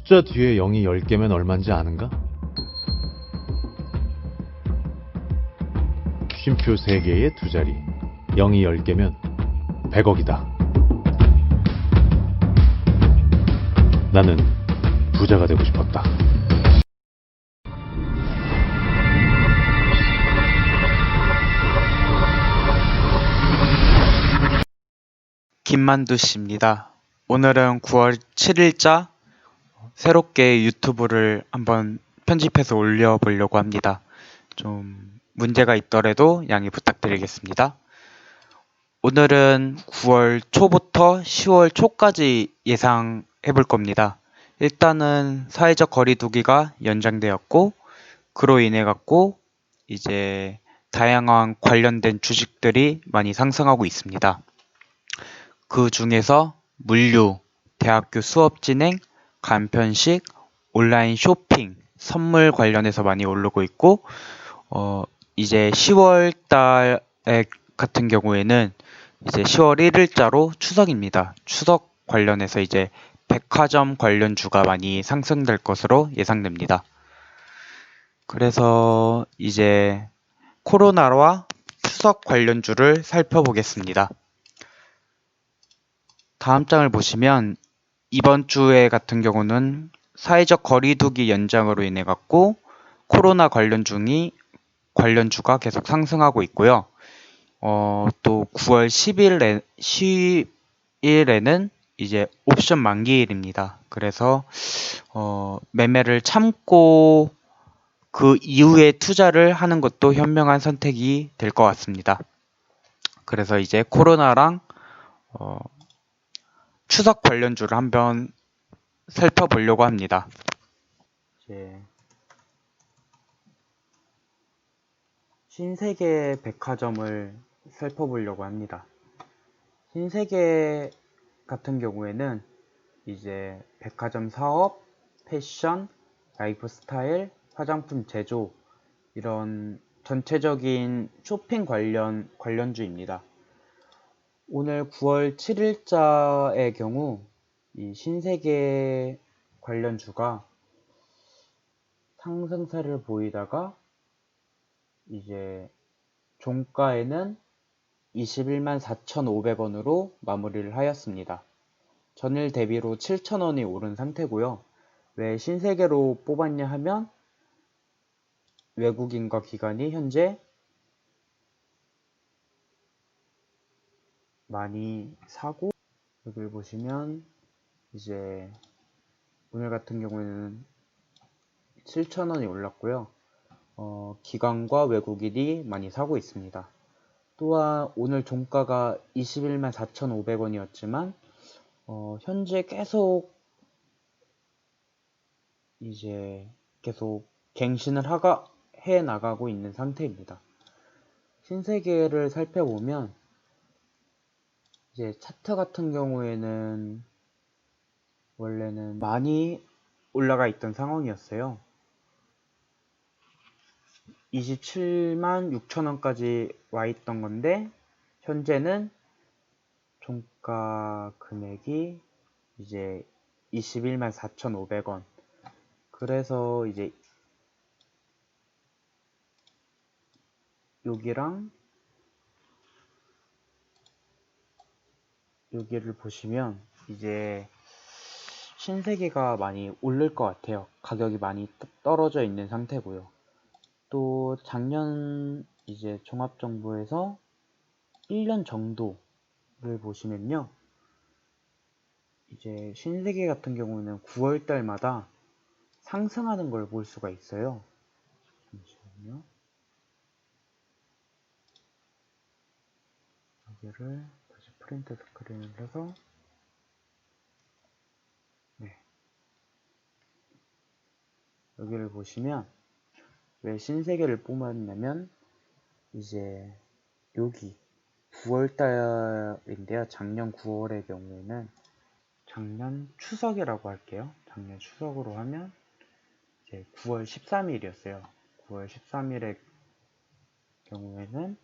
숫자 뒤에 0이 10개면 얼만지 아는가? 쉼표 3개에 2자리. 0이 10개면 100억이다. 나는 부자가 되고 싶었다. 김만두씨입니다. 오늘은 9월 7일자 새롭게 유튜브를 한번 편집해서 올려보려고 합니다. 좀 문제가 있더라도 양해 부탁드리겠습니다. 오늘은 9월 초부터 10월 초까지 예상해 볼 겁니다. 일단은 사회적 거리두기가 연장되었고, 그로 인해 갖고 이제 다양한 관련된 주식들이 많이 상승하고 있습니다. 그 중에서 물류, 대학교 수업 진행, 간편식, 온라인 쇼핑, 선물 관련해서 많이 오르고 있고, 이제 10월 달에 같은 경우에는 이제 10월 1일자로 추석입니다. 추석 관련해서 이제 백화점 관련주가 많이 상승될 것으로 예상됩니다. 그래서 이제 코로나와 추석 관련주를 살펴보겠습니다. 다음 장을 보시면 이번 주에 같은 경우는 사회적 거리두기 연장으로 인해 갖고 코로나 관련주가 계속 상승하고 있고요. 또 9월 10일에는 이제 옵션 만기일입니다. 그래서 매매를 참고 그 이후에 투자를 하는 것도 현명한 선택이 될 것 같습니다. 그래서 이제 코로나랑 추석 관련주를 한번 살펴보려고 합니다. 이제 신세계 백화점을 살펴보려고 합니다. 신세계 같은 경우에는 이제 백화점 사업, 패션, 라이프 스타일, 화장품 제조 이런 전체적인 쇼핑 관련주입니다. 오늘 9월 7일자의 경우 이 신세계 관련주가 상승세를 보이다가 이제 종가에는 21만 4,500원으로 마무리를 하였습니다. 전일 대비로 7,000원이 오른 상태고요. 왜 신세계로 뽑았냐 하면 외국인과 기관이 현재 많이 사고, 여기를 보시면 이제 오늘 같은 경우에는 7,000원이 올랐고요. 기관과 외국인이 많이 사고 있습니다. 또한 오늘 종가가 21만 4,500원이었지만 현재 계속 갱신을 해 나가고 있는 상태입니다. 신세계를 살펴보면 이제 차트 같은 경우에는 원래는 많이 올라가 있던 상황이었어요. 27만 6천원까지 와 있던 건데 현재는 종가 금액이 이제 21만 4,500원. 그래서 이제 여기랑 여기를 보시면 이제 신세계가 많이 오를 것 같아요. 가격이 많이 떨어져 있는 상태고요. 또 작년 이제 종합정보에서 1년 정도를 보시면요. 이제 신세계 같은 경우는 9월 달마다 상승하는 걸 볼 수가 있어요. 잠시만요. 여기를 다시 프린트 스크린을 해서 여기를 보시면 왜 신세계를 뽑았냐면 이제 여기 9월 달인데요. 작년 9월의 경우에는 작년 추석이라고 할게요. 작년 추석으로 하면 이제 9월 13일이었어요. 9월 13일의 경우에는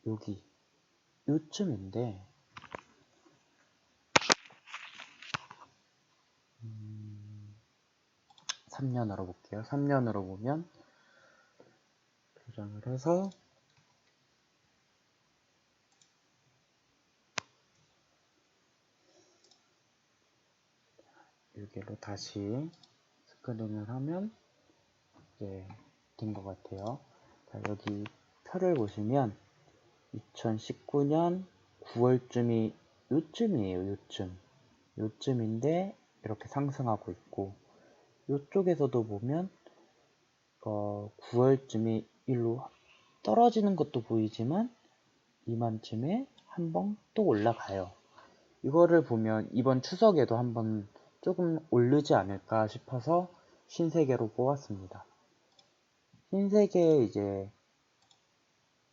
여기 요쯤인데 3년으로 볼게요. 3년으로 보면 조정을 해서 여기로 다시 스크린을 하면 이제 된 것 같아요. 자, 여기 표를 보시면 2019년 9월쯤이 요쯤이에요. 요쯤인데 이렇게 상승하고 있고, 요쪽에서도 보면 9월쯤에 일로 떨어지는 것도 보이지만 이만쯤에 한번 또 올라가요. 이거를 보면 이번 추석에도 한번 조금 오르지 않을까 싶어서 신세계로 뽑았습니다. 신세계의 이제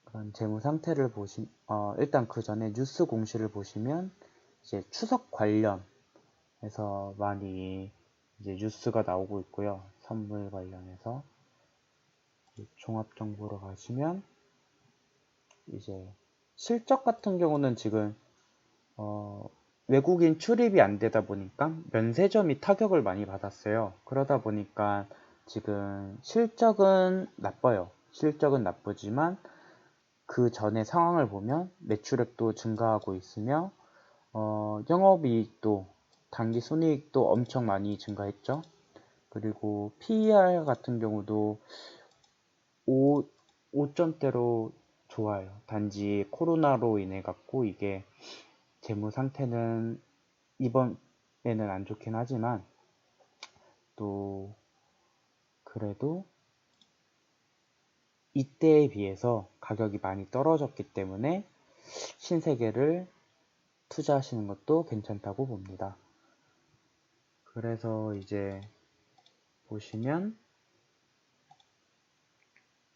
그런 재무 상태를 일단 그 전에 뉴스 공시를 보시면 이제 추석 관련해서 많이 이제 뉴스가 나오고 있고요. 선물 관련해서 종합 정보로 가시면 이제 실적 같은 경우는 지금 외국인 출입이 안 되다 보니까 면세점이 타격을 많이 받았어요. 그러다 보니까 지금 실적은 나빠요. 실적은 나쁘지만 그 전에 상황을 보면 매출액도 증가하고 있으며 영업이익도 단기 순이익도 엄청 많이 증가했죠. 그리고 PER 같은 경우도 5점대로 좋아요. 단지 코로나로 인해 갖고 이게 재무 상태는 이번에는 안 좋긴 하지만 또 그래도 이때에 비해서 가격이 많이 떨어졌기 때문에 신세계를 투자하시는 것도 괜찮다고 봅니다. 그래서 이제 보시면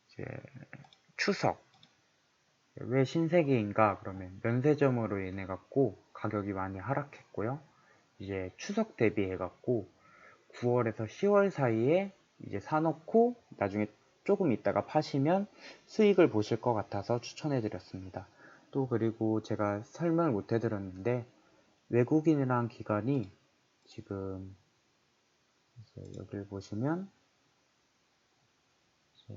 이제 추석 왜 신세계인가? 그러면 면세점으로 인해 갖고 가격이 많이 하락했고요. 이제 추석 대비해 갖고 9월에서 10월 사이에 이제 사놓고 나중에 조금 있다가 파시면 수익을 보실 것 같아서 추천해 드렸습니다. 또 그리고 제가 설명을 못 해드렸는데 외국인이란 기관이 지금 이제 여기를 보시면 이제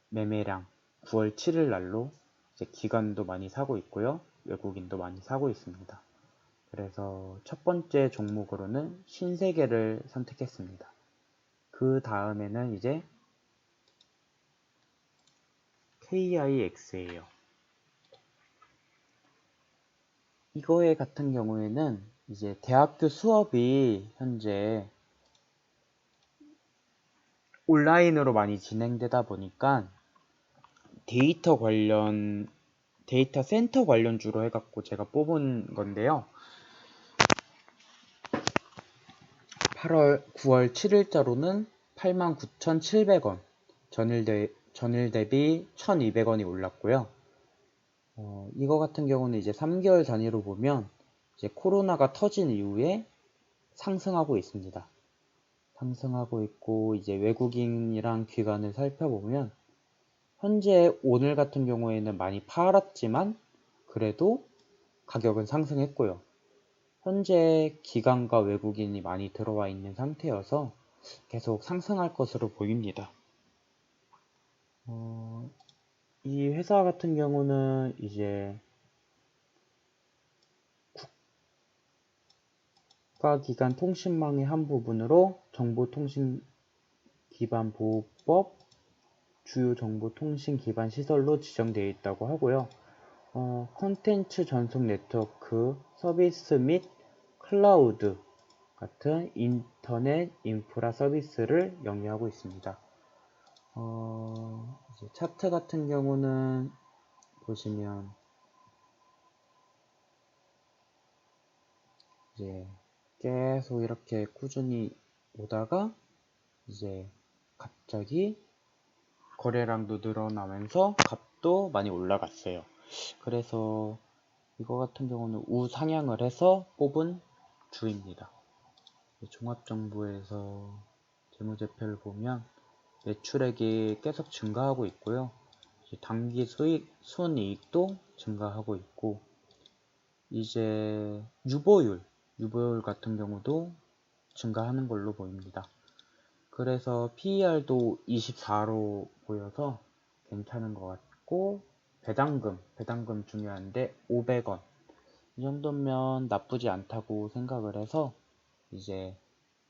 매매량 9월 7일 날로 이제 기관도 많이 사고 있고요. 외국인도 많이 사고 있습니다. 그래서 첫 번째 종목으로는 신세계를 선택했습니다. 그 다음에는 이제 KIX예요. 이거에 같은 경우에는 이제 대학교 수업이 현재 온라인으로 많이 진행되다 보니까 데이터 센터 관련주로 해갖고 제가 뽑은 건데요. 9월 7일자로는 89,700원, 전일 대비 1,200원이 올랐고요. 이거 같은 경우는 이제 3개월 단위로 보면 이제 코로나가 터진 이후에 상승하고 있습니다. 상승하고 있고 이제 외국인이랑 기관을 살펴보면 현재 오늘 같은 경우에는 많이 팔았지만 그래도 가격은 상승했고요. 현재 기관과 외국인이 많이 들어와 있는 상태여서 계속 상승할 것으로 보입니다. 이 회사 같은 경우는 이제 국가기관 통신망의 한 부분으로 정보통신기반보호법 주요 정보통신 기반 시설로 지정되어 있다고 하고요. 콘텐츠 전송 네트워크 서비스 및 클라우드 같은 인터넷 인프라 서비스를 영위하고 있습니다. 이제 차트 같은 경우는 보시면 이제 계속 이렇게 꾸준히 오다가 이제 갑자기 거래량도 늘어나면서 값도 많이 올라갔어요. 그래서 이거 같은 경우는 우상향을 해서 뽑은 주입니다. 종합정보에서 재무제표를 보면 매출액이 계속 증가하고 있고요. 단기 순이익도 증가하고 있고 이제 유보율 같은 경우도 증가하는 걸로 보입니다. 그래서 PER도 24로 보여서 괜찮은 것 같고, 배당금 중요한데 500원. 이 정도면 나쁘지 않다고 생각을 해서 이제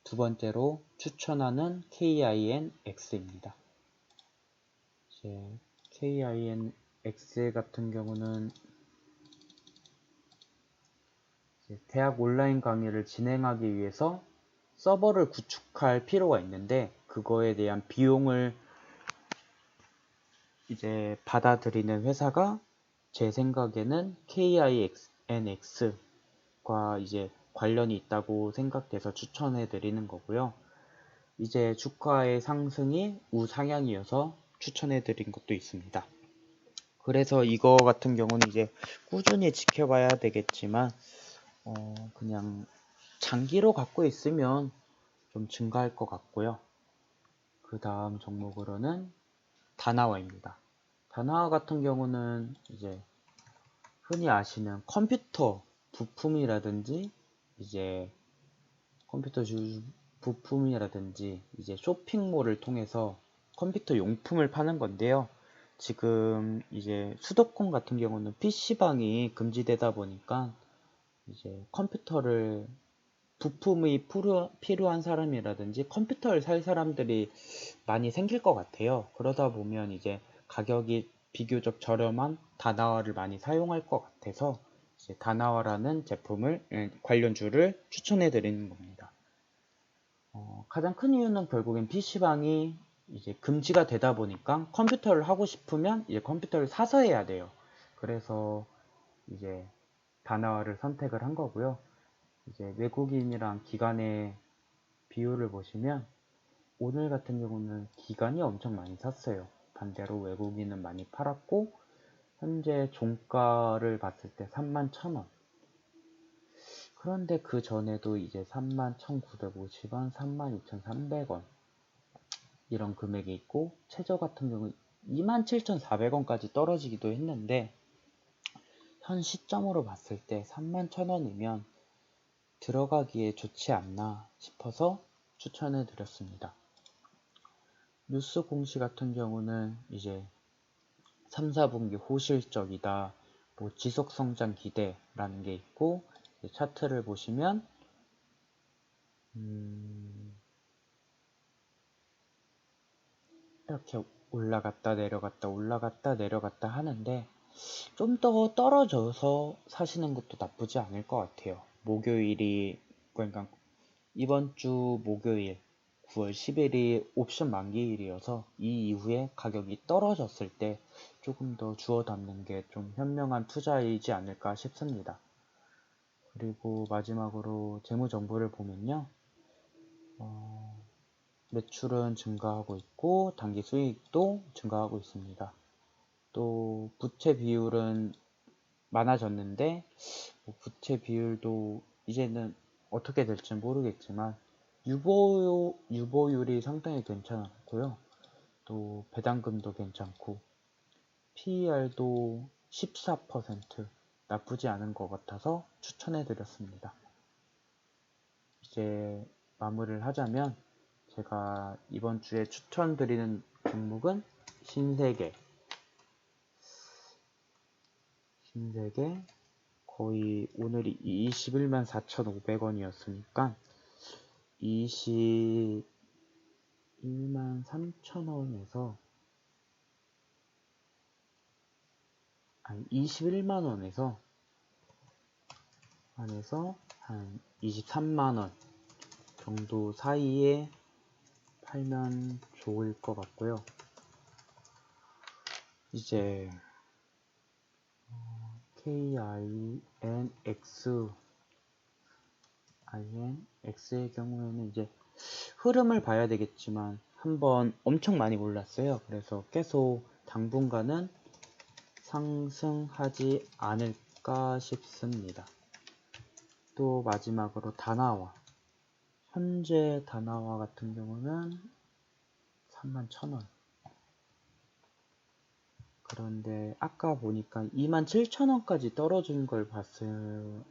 두 번째로 추천하는 KINX입니다. 이제 KINX 같은 경우는 이제 대학 온라인 강의를 진행하기 위해서 서버를 구축할 필요가 있는데 그거에 대한 비용을 이제 받아들이는 회사가 제 생각에는 KINX과 이제 관련이 있다고 생각돼서 추천해 드리는 거고요. 이제 주가의 상승이 우상향이어서 추천해 드린 것도 있습니다. 그래서 이거 같은 경우는 이제 꾸준히 지켜봐야 되겠지만 그냥 장기로 갖고 있으면 좀 증가할 것 같고요. 그 다음 종목으로는 다나와입니다. 다나와 같은 경우는 이제 흔히 아시는 컴퓨터 부품이라든지 이제 컴퓨터 부품이라든지 이제 쇼핑몰을 통해서 컴퓨터 용품을 파는 건데요. 지금 이제 수도권 같은 경우는 PC방이 금지되다 보니까 이제 컴퓨터를 부품이 필요한 사람이라든지 컴퓨터를 살 사람들이 많이 생길 것 같아요. 그러다 보면 이제 가격이 비교적 저렴한 다나와를 많이 사용할 것 같아서 이제 다나와라는 제품을 관련주를 추천해 드리는 겁니다. 가장 큰 이유는 결국엔 PC방이 이제 금지가 되다 보니까 컴퓨터를 하고 싶으면 이제 컴퓨터를 사서 해야 돼요. 그래서 이제 다나와를 선택을 한 거고요. 이제 외국인이랑 기관의 비율을 보시면 오늘 같은 경우는 기관이 엄청 많이 샀어요. 반대로 외국인은 많이 팔았고 현재 종가를 봤을 때 31,000원. 그런데 그 전에도 이제 31,950원, 32,300원 이런 금액이 있고 최저 같은 경우 27,400원까지 떨어지기도 했는데 현 시점으로 봤을 때 31,000원이면 들어가기에 좋지 않나 싶어서 추천해 드렸습니다. 뉴스 공시 같은 경우는 이제 3, 4분기 호실적이다, 뭐 지속성장 기대라는 게 있고 차트를 보시면 이렇게 올라갔다 내려갔다 하는데 좀 더 떨어져서 사시는 것도 나쁘지 않을 것 같아요. 그러니까 이번 주 목요일 9월 10일이 옵션 만기일이어서 이 이후에 가격이 떨어졌을 때 조금 더 주워 담는 게 좀 현명한 투자이지 않을까 싶습니다. 그리고 마지막으로 재무정보를 보면요. 매출은 증가하고 있고 단기 수익도 증가하고 있습니다. 또 부채 비율은 많아졌는데 부채 비율도 이제는 어떻게 될지 모르겠지만 유보율이 상당히 괜찮았고요. 또 배당금도 괜찮고 PER도 14% 나쁘지 않은 것 같아서 추천해 드렸습니다. 이제 마무리를 하자면 제가 이번 주에 추천드리는 종목은 신세계 거의 오늘이 21만 4,500원이었으니까 21만 3천원에서 21만원에서 한 23만원 정도 사이에 팔면 좋을 것 같고요. 이제 INX의 경우에는 이제 흐름을 봐야 되겠지만 한번 엄청 많이 올랐어요. 그래서 계속 당분간은 상승하지 않을까 싶습니다. 또 마지막으로 다나와. 현재 다나와 같은 경우는 31,000원. 그런데 아까 보니까 27,000원까지 떨어진 걸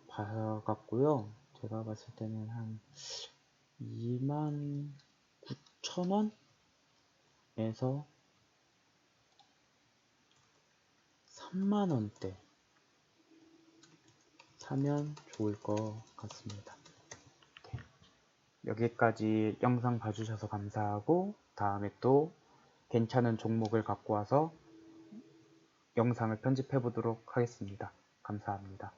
봐갖고요. 제가 봤을 때는 한 1,000원에서 3만원대 사면 좋을 것 같습니다. 여기까지 영상 봐주셔서 감사하고 다음에 또 괜찮은 종목을 갖고 와서 영상을 편집해 보도록 하겠습니다. 감사합니다.